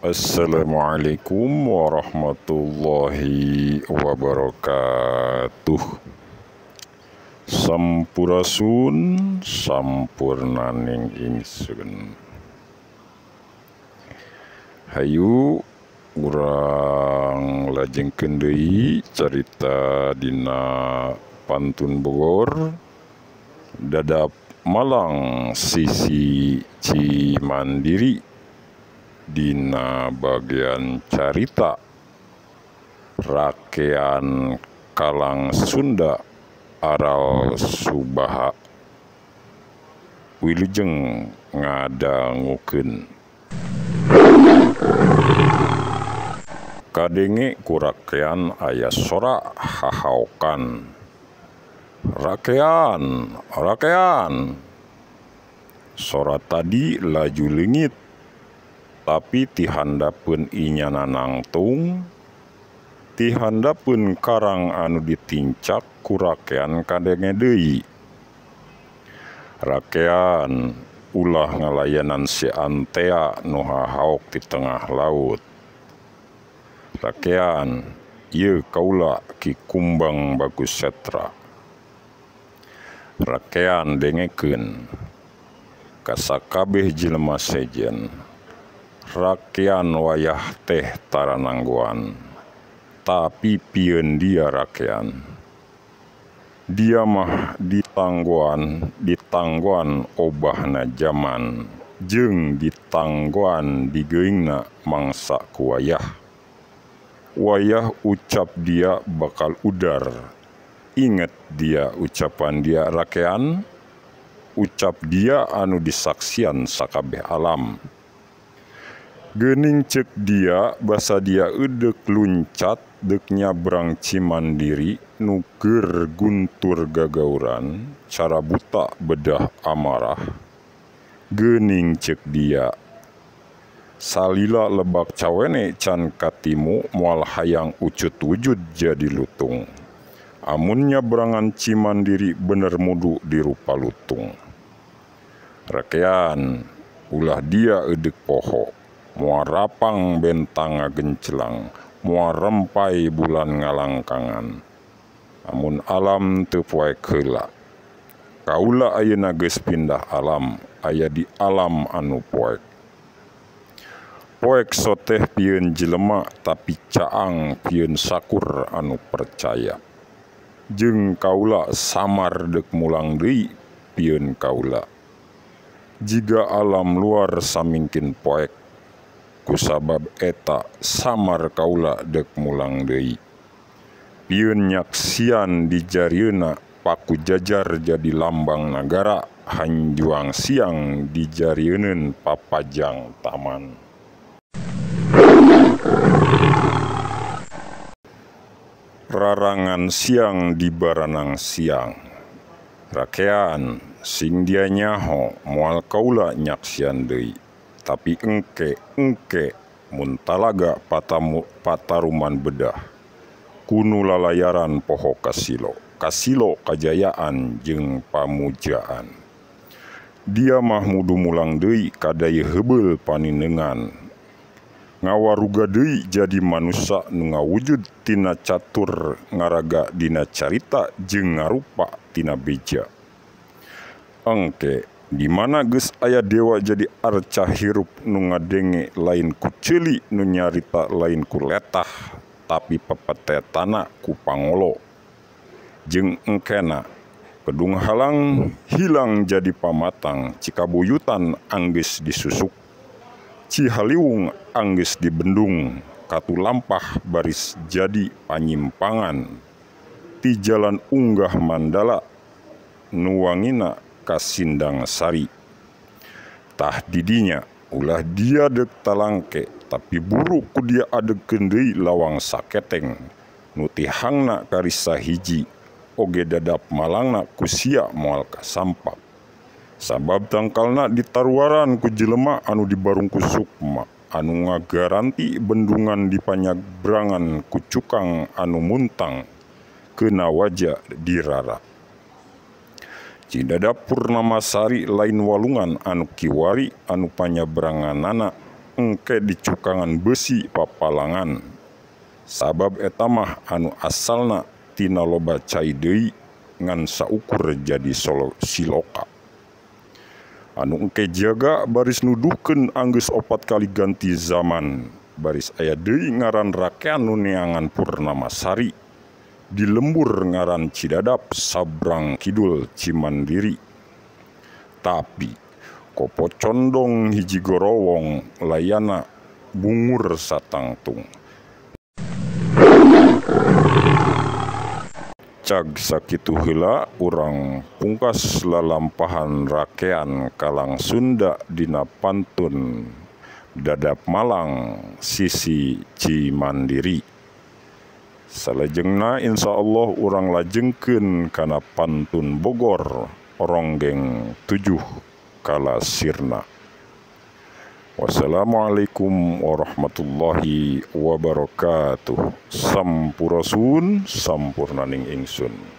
Assalamualaikum warahmatullahi wabarakatuh. Sampurasun sampurnaning ingsun. Hayu urang lajengkeun deui carita dina Pantun Bogor dadap Malang sisi Cimandiri dina bagian carita rakean Kalang Sunda aral Subaha wilujeng ngadangukeun. Kadenge ku rakean aya sora hahaokan. Rakean, rakean. Sora tadi laju leungit tapi ti handapeun inyana nangtung, ti handapeun karang anu ditincak ku rakean kadenge deui. Rakean ulah ngalayanan si antea nu hahaok di tengah laut. Rakean ieu kaula Ki Kumbang Bagus Setra. Rakean dengekeun ka sakabeh jelema sejen. Rakean wayah teh tarananggoan, tapi pieun dia rakean. Dia mah ditanggoan obahna zaman, jeung ditanggoan digeuingna mangsa ku wayah. Wayah ucap dia bakal udar. Inget dia ucapan dia rakean, ucap dia anu disaksian sakabeh alam. Geuning ceuk dia basa dia eudek luncat deuk nyabrang Cimandiri nu keur guntur gagauran cara buta bedah amarah. Geuning ceuk dia salila lebak cawene can katimu moal hayang ucut wujud jadi lutung. Amun nyabrangan Cimandiri bener mudu dirupa lutung. Rakean ulah dia eudek poho. Mua rapang bentang ngagencelang, mua rempai bulan ngalangkangan. Amun alam teu poek heula. Kaula ayeuna geus pindah alam, aya di alam anu poek. Poek soteh pieun jelema tapi caang pieun sakur anu percaya. Jeung kaula samar deuk mulang deui pieun kaula. Jiga alam luar samingkin poek, kusabab eta samar kaula deuk mulang deui. Pieun nyaksian di jarieuna paku jajar jadi lambang nagara, hanjuang siang di jarieun papajang taman. Rarangan siang di baranang siang. Rakean sing dia nyaho moal kaula nyaksian deui. Tapi engke mun talaga pataruman bedah kunu lalayaran poho kasilo kajayaan jeung pamujaan. Dia mah mudu mulang deui kadaya heubeul paninengan, ngawaruga deui jadi manusia nu ngawujud tina catur ngaraga dina carita jeung ngarupa tina beja. Engke di mana geus aya dewa jadi arca hirup nu ngadenge lain ku ceuli nu nyarita lain ku letah tapi pepetetana ku pangolo. Jeung engkena kedung halang hilang jadi pamatang, cikabuyutan anggeus disusuk, Cihaliwung anggeus dibendung, Katulampah baris jadi panyimpangan, ti jalan unggah Mandala nu wangina Kasindang Sari. Tah didinya ulah dia deuk talangke tapi buruk ku dia adegeun deui lawang saketeng nu tihangna karisa hiji oge dadap malangna ku sia moal kasampak. Sabab tangkalna ditaruaran ku jelema anu dibarungku sukma anu ngagaranti bendungan di panyabrangan ku cukang anu muntang keuna waja dirara. Cidadap Purnamasari lain walungan anu kiwari anu panyabranganana engke dicukangan besi papalangan. Sabab eta mah anu asalna tina loba cai deui ngan saukur jadi siloka. Anu engke jaga baris nuduhkeun anggeus 4 kali ganti zaman. Baris aya deui ngaran rakean nu neangan Purnamasari. Di lembur ngaran Cidadap sabrang kidul Cimandiri. Tapi kopo condong hiji gorowong layana bungur satangtung. Cag sakitu heula urang pungkas lalampahan rakean kalang Sunda dina pantun Dadap Malang sisi Cimandiri. Salajengna insyaallah urang lajengkeun kana pantun Bogor Ronggeng 7 kala sirna. Wassalamualaikum warahmatullahi wabarakatuh. Sampurasun sampurnaning ingsun.